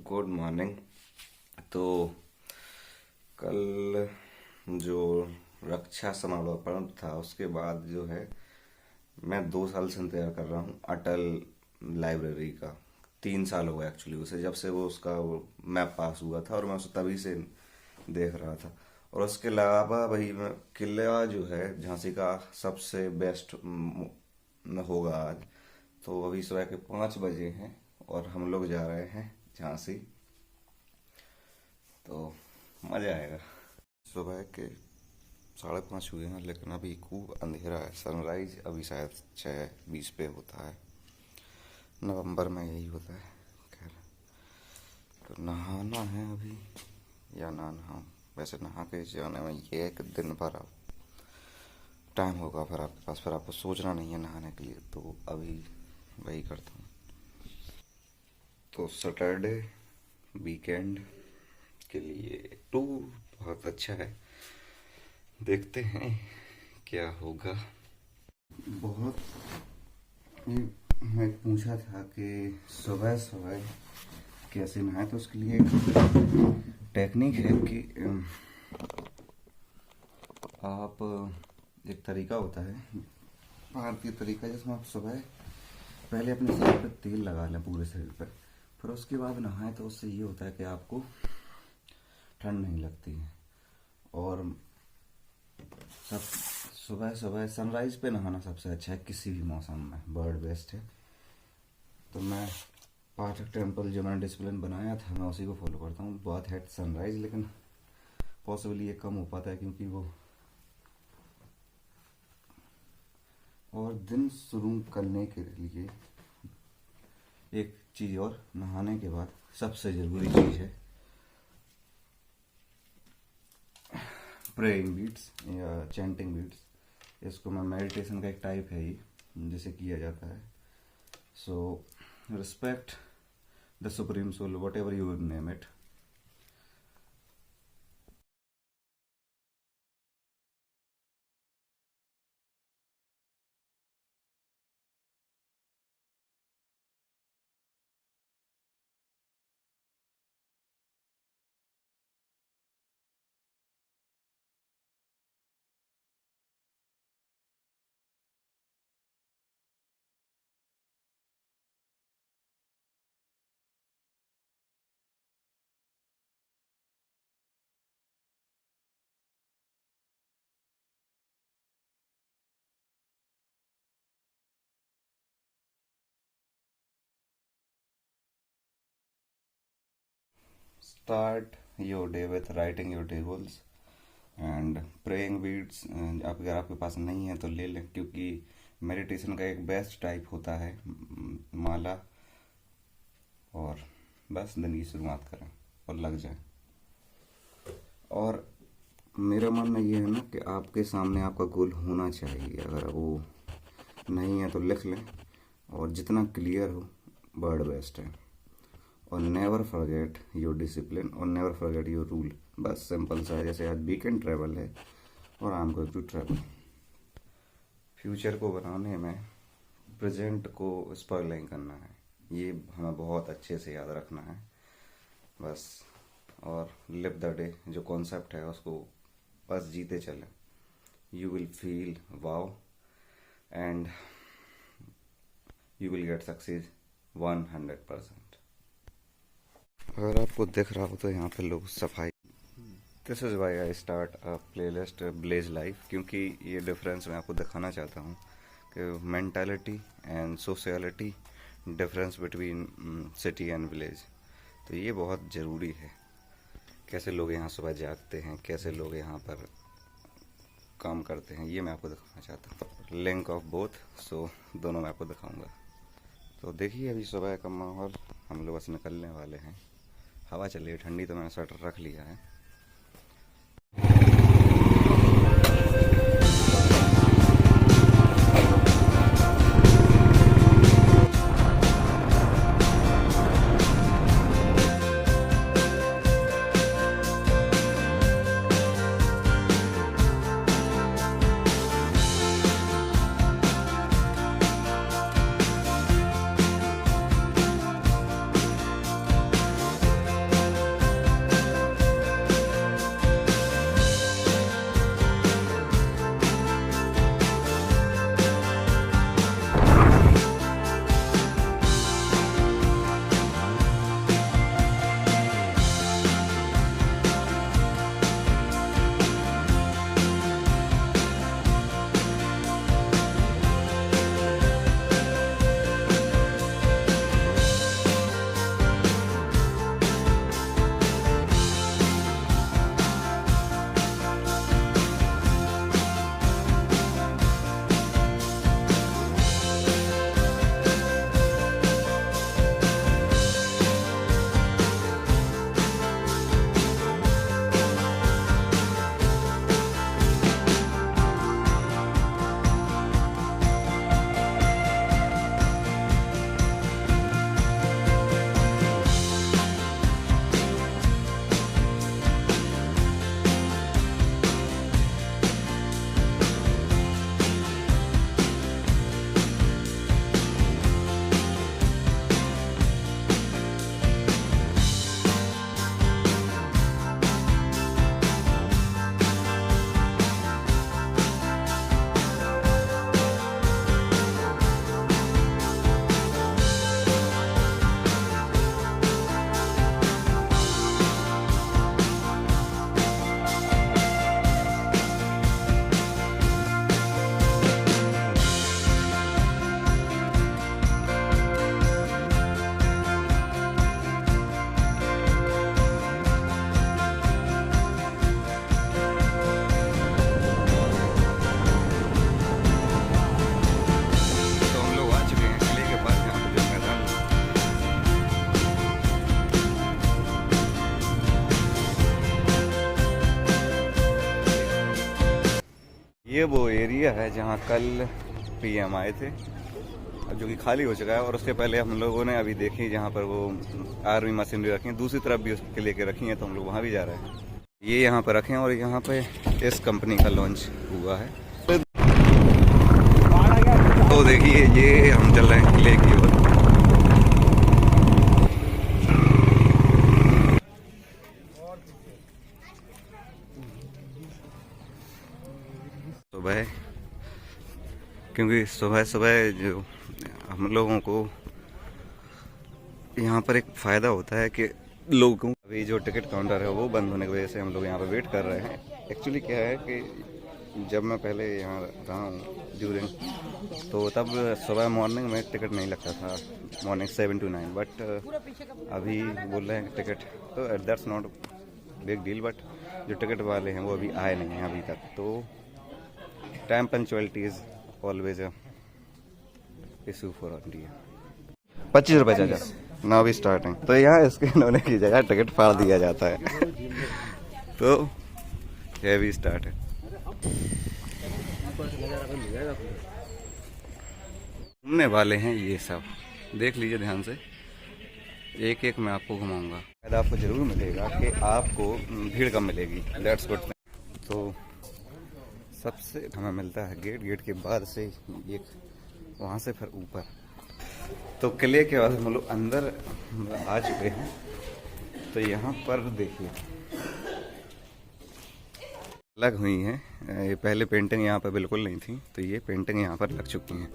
Good morning. तो कल जो रक्षा समारोह था उसके बाद जो है मैं 2 साल से इंतजार कर रहा हूँ अटल लाइब्रेरी का। 3 साल हो गए एक्चुअली उसे, जब से वो उसका वो मैप पास हुआ था और मैं उसे तभी से देख रहा था। और उसके अलावा वही किला जो है झांसी का सबसे बेस्ट होगा आज। तो अभी सुबह के 5 बजे हैं और हम लोग जा रहे हैं झांसी। तो मजा आएगा। सुबह के 5:30 हुए हैं लेकिन अभी खूब अंधेरा है। सनराइज अभी शायद 6:20 पे होता है। नवंबर में यही होता है। खैर, तो नहाना है अभी या ना नहाऊं। वैसे नहा के जाने में ये एक दिन भर टाइम होगा फिर आपके पास, फिर आपको सोचना नहीं है नहाने के लिए। तो अभी वही करता हूँ। तो सैटरडे वीकेंड के लिए टूर बहुत अच्छा है। देखते हैं क्या होगा। बहुत मैं पूछा था कि सुबह सुबह कैसे नहाए, तो उसके लिए एक टेक्निक है कि आप एक तरीका होता है भारतीय तरीका, जिसमें आप सुबह पहले अपने शरीर पर तेल लगा लें पूरे शरीर पर, फिर उसके बाद नहाएं। तो उससे ये होता है कि आपको ठंड नहीं लगती है। और सब सुबह सुबह सनराइज पे नहाना सबसे अच्छा है किसी भी मौसम में, बर्ड बेस्ट है। तो मैं पाठक टेम्पल जो मैंने डिसिप्लिन बनाया था मैं उसी को फॉलो करता हूँ। बहुत है सनराइज, लेकिन पॉसिबली ये कम हो पाता है क्योंकि वो और दिन शुरू करने के लिए एक चीज़ और नहाने के बाद सबसे ज़रूरी चीज़ है प्रेइंग बीट्स या चैंटिंग बीट्स। इसको मैं मेडिटेशन का एक टाइप है ये, जिसे किया जाता है। So respect the supreme soul, whatever you name it. Start your day with writing your day goals and praying beats. अगर आपके पास नहीं है तो ले लें, क्योंकि मेडिटेशन का एक बेस्ट टाइप होता है माला। और बस दिन की शुरुआत करें और लग जाए। और मेरा मानना ये है ना कि आपके सामने आपका गोल होना चाहिए। अगर वो नहीं है तो लिख लें, और जितना क्लियर हो बर्ड बेस्ट है। और नेवर फॉरगेट योर डिसिप्लिन और नेवर फॉरगेट योर रूल। बस सिंपल सा है। जैसे आज वीकेंड ट्रैवल है और I am going to travel. Future को बनाने में प्रेजेंट को स्पॉइल नहीं करना है, ये हमें बहुत अच्छे से याद रखना है बस। और लिव द डे जो कॉन्सेप्ट है उसको बस जीते चलें। You will feel wow and you will get success 100%। अगर आपको दिख रहा हो तो यहाँ पे लोग सफाई। This is why I start a playlist blaze life, क्योंकि ये डिफरेंस मैं आपको दिखाना चाहता हूँ कि mentality and sociality difference between city and village. तो ये बहुत ज़रूरी है। कैसे लोग यहाँ सुबह जागते हैं, कैसे लोग यहाँ पर काम करते हैं, ये मैं आपको दिखाना चाहता हूँ। लिंक ऑफ बोथ, सो दोनों मैं आपको दिखाऊंगा। तो देखिए अभी सुबह का माहौल, हम लोग बस निकलने वाले हैं। हवा चल रही है ठंडी, तो मैंने स्वेटर रख लिया है। ये वो एरिया है जहाँ कल पीएम आए थे, अब जो कि खाली हो चुका है। और उसके पहले हम लोगों ने अभी देखी जहाँ पर वो आर्मी मशीनरी रखी है, दूसरी तरफ भी उसके लेके रखी है, तो हम लोग वहाँ भी जा रहे हैं। ये यहाँ पर रखे हैं और यहाँ पे इस कंपनी का लॉन्च हुआ है। तो देखिए ये हम चल रहे हैं किले की ओर। सुबह, क्योंकि सुबह सुबह जो हम लोगों को यहाँ पर एक फ़ायदा होता है कि लोगों को, अभी जो टिकट काउंटर है वो बंद होने की वजह से हम लोग यहाँ पर वेट कर रहे हैं। एक्चुअली क्या है कि जब मैं पहले यहाँ रहा हूँ ड्यूरिंग, तो तब सुबह मॉर्निंग में टिकट नहीं लगता था, मॉर्निंग 7 to 9, बट अभी बोल रहे हैं टिकट, तो that's not big deal. But जो टिकट वाले हैं वो अभी आए नहीं हैं अभी तक। तो time punctuality is always a issue for India. 25 रुपये चार्ज नाउ भी स्टार्टिंग। तो यहाँ स्कैन होने की जगह टिकट फाड़ दिया जाता है। तो ये भी स्टार्ट है। घूमने वाले हैं ये सब, देख लीजिए ध्यान से, एक एक मैं आपको घुमाऊंगा। फायदा आपको जरूर मिलेगा कि आपको भीड़ कम मिलेगी, दैट्स गुड। तो सबसे हमें मिलता है गेट के बाद से एक, वहाँ से फिर ऊपर। तो किले के बाद हम लोग अंदर आ चुके हैं। तो यहाँ पर देखिए लग हुई हैं, ये पहले पेंटिंग यहाँ पर बिल्कुल नहीं थी, तो ये पेंटिंग यहाँ पर लग चुकी हैं,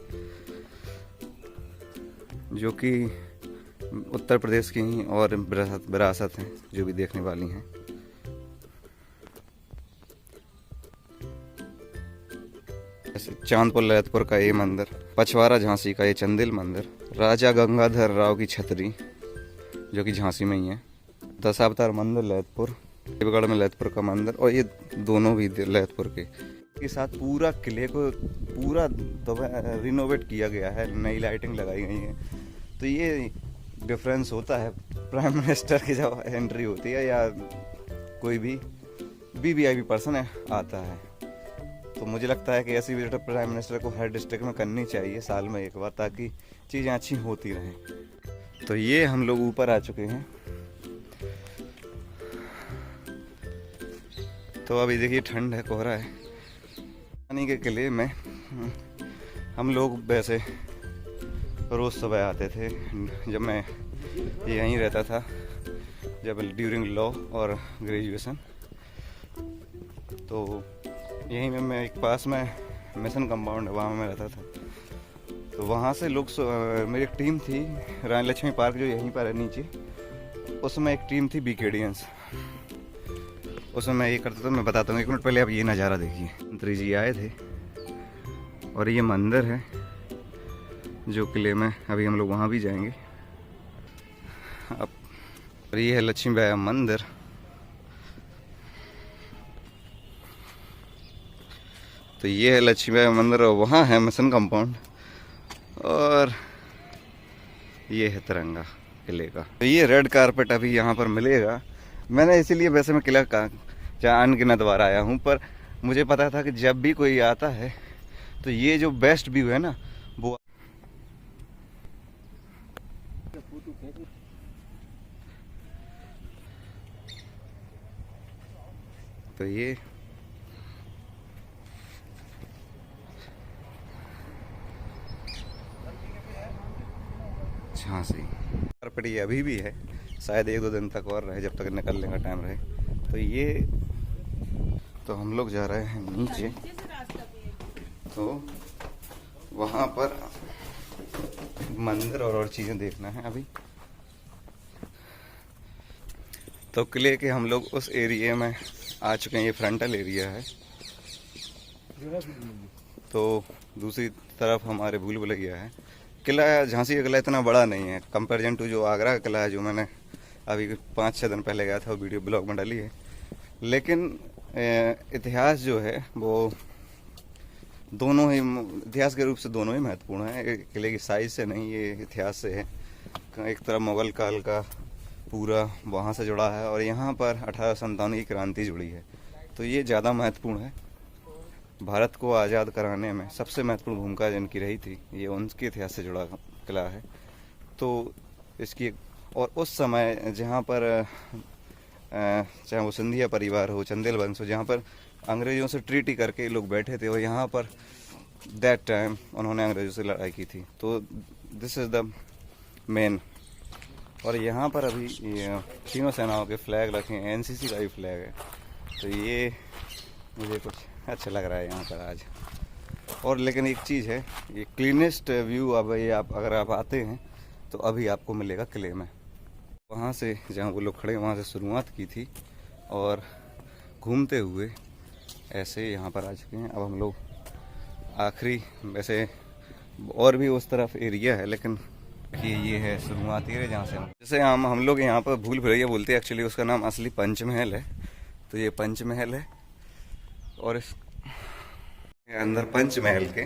जो कि उत्तर प्रदेश की ही और विरासत हैं, जो भी देखने वाली हैं। जैसे चांदपुर ललितपुर का ये मंदिर, पचवारा झांसी का ये चंदिल मंदिर, राजा गंगाधर राव की छतरी जो कि झांसी में ही है, दशावतार मंदिर ललितपुर, देवगढ़ में ललितपुर का मंदिर, और ये दोनों भी ललितपुर के साथ पूरा किले को पूरा रिनोवेट किया गया है, नई लाइटिंग लगाई गई है। तो ये डिफरेंस होता है प्राइम मिनिस्टर की जब एंट्री होती है या कोई भी वीवीआईपी पर्सन आता है। तो मुझे लगता है कि ऐसी विजिट प्राइम मिनिस्टर को हर डिस्ट्रिक्ट में करनी चाहिए साल में एक बार, ताकि चीज़ें अच्छी होती रहें। तो ये हम लोग ऊपर आ चुके हैं। तो अभी देखिए ठंड है, कोहरा है। पानी के किले में हम लोग वैसे रोज़ सुबह आते थे, जब मैं यहीं रहता था, जब ड्यूरिंग लॉ और ग्रेजुएशन। तो यहीं में मैं एक पास में मिशन कंपाउंड है, वहाँ में रहता था। तो वहाँ से लोग, मेरी एक टीम थी रानी लक्ष्मी पार्क जो यहीं पर है नीचे, उसमें एक टीम थी बीकेडियंस। उसमें मैं ये करता था, मैं बताता हूँ। 1 मिनट पहले आप ये नज़ारा देखिए, मंत्री जी आए थे और ये मंदिर है जो किले में, अभी हम लोग वहाँ भी जाएंगे। अब ये है लक्ष्मी बाई मंदिर। तो ये है लक्ष्मी बाई मंदिर और वहाँ है मिशन कंपाउंड, और ये है तिरंगा किले का। तो ये रेड कारपेट अभी यहाँ पर मिलेगा। मैंने इसीलिए, वैसे मैं किला का जहाँ अनगिनत बार आया हूँ, पर मुझे पता था कि जब भी कोई आता है तो ये जो बेस्ट व्यू है ना वो, तो ये झांसी कारपेट ये अभी भी है, शायद 1-2 दिन तक और रहे, जब तक निकलने का टाइम रहे। तो ये, तो हम लोग जा रहे हैं नीचे। तो वहाँ पर मंदिर और चीज़ें देखना है अभी। तो किले के हम लोग उस एरिया में आ चुके हैं, ये फ्रंटल एरिया है। तो दूसरी तरफ हमारे भूल भुलैया है। किला झांसी का किला इतना बड़ा नहीं है कंपैरिजन टू जो आगरा का किला है, जो मैंने अभी 5-6 दिन पहले गया था, वो वीडियो ब्लॉग में डाली है। लेकिन इतिहास जो है वो दोनों ही, इतिहास के रूप से दोनों ही महत्वपूर्ण है। किले की साइज से नहीं, ये इतिहास से है। एक तरफ मुगल काल का पूरा वहाँ से जुड़ा है, और यहाँ पर 1857 की क्रांति जुड़ी है, तो ये ज़्यादा महत्वपूर्ण है। भारत को आज़ाद कराने में सबसे महत्वपूर्ण भूमिका जिनकी रही थी, ये उनके इतिहास से जुड़ा किला है। तो इसकी और उस समय जहाँ पर चाहे वो सिंधिया परिवार हो, चंदेल वंश हो, जहाँ पर अंग्रेज़ों से ट्रीटी करके लोग बैठे थे, और यहाँ पर दैट टाइम उन्होंने अंग्रेज़ों से लड़ाई की थी। तो दिस इज़ द मेन। और यहाँ पर अभी तीनों सेनाओं के फ्लैग रखे हैं, एनसीसी का भी फ्लैग है। तो ये मुझे कुछ अच्छा लग रहा है यहाँ पर आज। और लेकिन एक चीज़ है, ये क्लीनेस्ट व्यू अब ये आप अगर आप आते हैं तो अभी आपको मिलेगा किले में। वहाँ से जहाँ वो लोग खड़े हैं वहाँ से शुरुआत की थी और घूमते हुए ऐसे यहाँ पर आ चुके हैं। अब हम लोग आखिरी, वैसे और भी उस तरफ एरिया है, लेकिन ये है शुरुआती एरिया जहाँ से जैसे हम लोग यहाँ पर भूल भुलैया बोलते हैं, एक्चुअली उसका नाम असली पंचमहल है। तो ये पंचमहल है और इस अंदर पंचमहल के,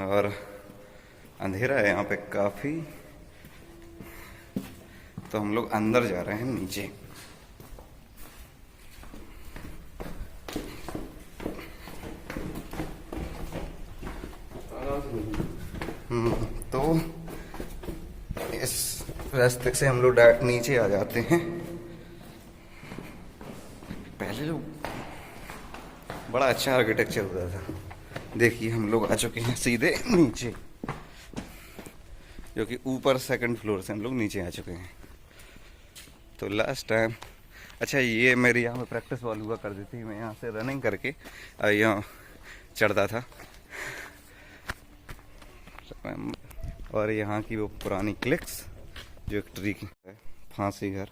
और अंधेरा है यहाँ पे काफ़ी। तो हम लोग अंदर जा रहे हैं नीचे। तो इस रास्ते से हम लोग डायरेक्ट नीचे आ जाते हैं। पहले लोग बड़ा अच्छा आर्किटेक्चर होता था। देखिए हम लोग आ चुके हैं सीधे नीचे, जो कि ऊपर सेकंड फ्लोर से हम लोग नीचे आ चुके हैं। तो लास्ट टाइम, अच्छा ये मेरी यहाँ पे प्रैक्टिस वाल हुआ कर दी थी। मैं यहाँ से रनिंग करके यहाँ चढ़ता था। और यहाँ की वो पुरानी क्लिक्स जो एक ट्री की है, फांसी घर।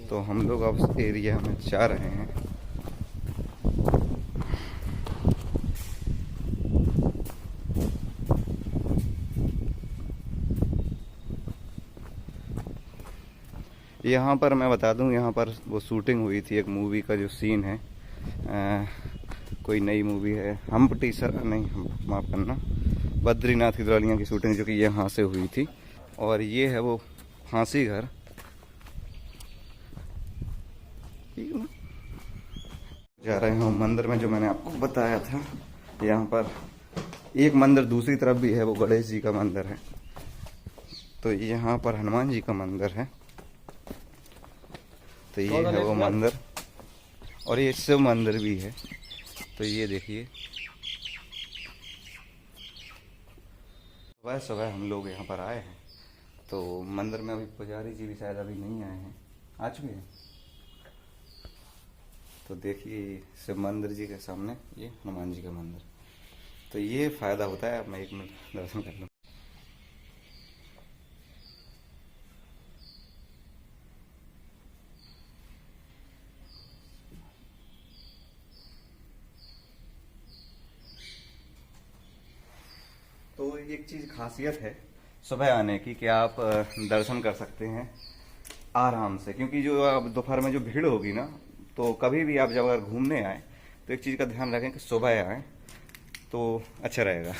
तो हम लोग अब इस एरिया में जा रहे हैं। यहाँ पर मैं बता दूँ, यहाँ पर वो शूटिंग हुई थी एक मूवी का जो सीन है, कोई नई मूवी है हम्प्टी सर, नहीं माफ़ करना, बद्रीनाथ की दुल्हनिया की शूटिंग जो कि यहाँ से हुई थी। और ये है वो फांसी घर। जा रहे हैं मंदिर में जो मैंने आपको बताया था। यहाँ पर एक मंदिर दूसरी तरफ भी है, वो गणेश जी का मंदिर है। तो यहाँ पर हनुमान जी का मंदिर है। तो ये है वो मंदिर, और ये शिव मंदिर भी है। तो ये देखिए, सुबह सुबह हम लोग यहाँ पर आए हैं। तो मंदिर में अभी पुजारी जी भी शायद अभी नहीं आए हैं, आ चुके हैं। तो देखिए शिव मंदिर जी के सामने ये हनुमान जी का मंदिर। तो ये फ़ायदा होता है। अब मैं 1 मिनट दर्शन कर लूँ। तो एक चीज़ खासियत है सुबह आने की कि आप दर्शन कर सकते हैं आराम से, क्योंकि जो आप दोपहर में जो भीड़ होगी ना, तो कभी भी आप जब अगर घूमने आए तो एक चीज़ का ध्यान रखें कि सुबह आए तो अच्छा रहेगा।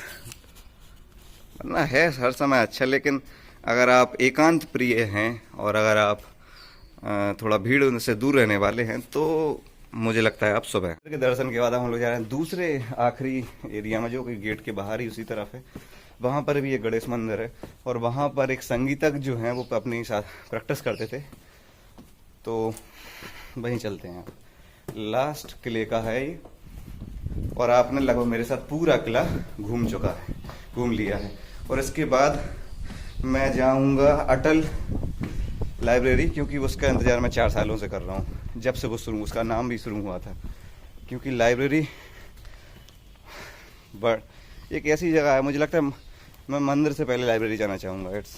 वरना है हर समय अच्छा, लेकिन अगर आप एकांत प्रिय हैं और अगर आप थोड़ा भीड़ से दूर रहने वाले हैं तो मुझे लगता है आप सुबह के दर्शन के बाद हम लोग जा रहे हैं दूसरे आखिरी एरिया में, जो कि गेट के बाहर ही उसी तरफ है। वहाँ पर भी एक गणेश मंदिर है और वहाँ पर एक संगीतज्ञ जो हैं वो अपनी साथ प्रैक्टिस करते थे। तो वहीं चलते हैं। लास्ट किले का है ये, और आपने लगभग मेरे साथ पूरा किला घूम लिया है। और इसके बाद मैं जाऊंगा अटल लाइब्रेरी, क्योंकि उसका इंतज़ार मैं 4 सालों से कर रहा हूँ, जब से वो उसका नाम भी शुरू हुआ था। क्योंकि लाइब्रेरी एक ऐसी जगह है, मुझे लगता है मैं मंदिर से पहले लाइब्रेरी जाना चाहूँगा। इट्स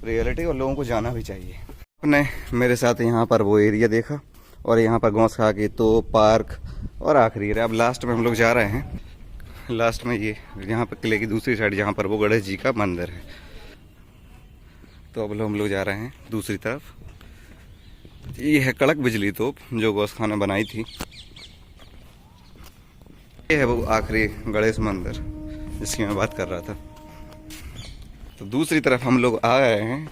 रियलिटी, और लोगों को जाना भी चाहिए। आपने मेरे साथ यहाँ पर वो एरिया देखा, और यहाँ पर गौस खा के तो पार्क, और आखिरी एरिया। अब लास्ट में हम लोग जा रहे हैं। लास्ट में ये यहाँ पर किले की दूसरी साइड जहाँ पर वो गणेश जी का मंदिर है। तो अब हम लोग जा रहे हैं दूसरी तरफ। ये है कड़क बिजली तोप जो गौस खान ने बनाई थी। ये है वो आखिरी गणेश मंदिर जिसकी मैं बात कर रहा था। तो दूसरी तरफ हम लोग आ गए हैं,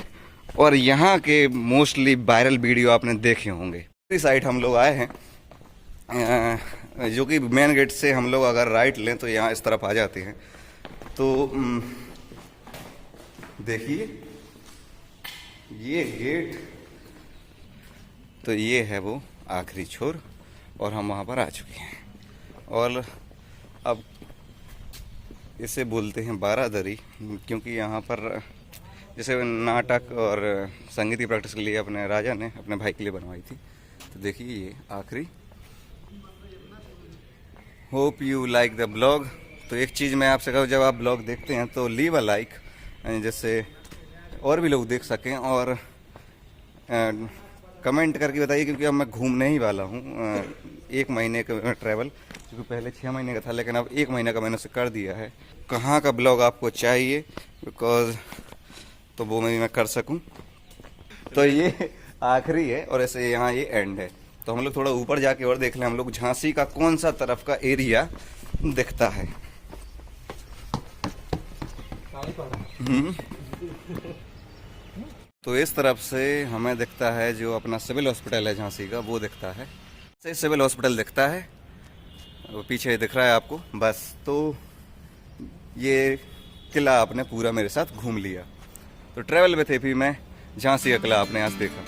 और यहाँ के मोस्टली वायरल वीडियो आपने देखे होंगे। दूसरी साइड हम लोग आए हैं, जो कि मेन गेट से हम लोग अगर राइट लें तो यहाँ इस तरफ आ जाते हैं। तो देखिए ये गेट, तो ये है वो आखिरी छोर और हम वहाँ पर आ चुके हैं। और अब इसे बोलते हैं बारादरी, क्योंकि यहाँ पर जैसे नाटक और संगीत की प्रैक्टिस के लिए अपने राजा ने अपने भाई के लिए बनवाई थी। तो देखिए ये आखिरी। Hope you like the blog. तो एक चीज़ मैं आपसे कहूँ, जब आप ब्लॉग देखते हैं तो लीव अ लाइक, जिससे और भी लोग देख सकें, और कमेंट करके बताइए, क्योंकि अब मैं घूमने ही वाला हूँ 1 महीने का ट्रैवल, क्योंकि पहले 6 महीने का था, लेकिन अब 1 महीने का मैंने उसे कर दिया है। कहाँ का ब्लॉग आपको चाहिए, बिकॉज तो वो मैं कर सकूं। तो ये आखिरी है और ऐसे यहाँ ये एंड है। तो हम लोग थोड़ा ऊपर जाके और देख लें, हम लोग झांसी का कौन सा तरफ का एरिया दिखता है। तो इस तरफ से हमें दिखता है जो अपना सिविल हॉस्पिटल है झांसी का, वो दिखता है। से सिविल हॉस्पिटल दिखता है, वो पीछे दिख रहा है आपको बस। तो ये किला आपने पूरा मेरे साथ घूम लिया। तो ट्रैवल में थे भी मैं, झांसी का किला आपने आज देखा।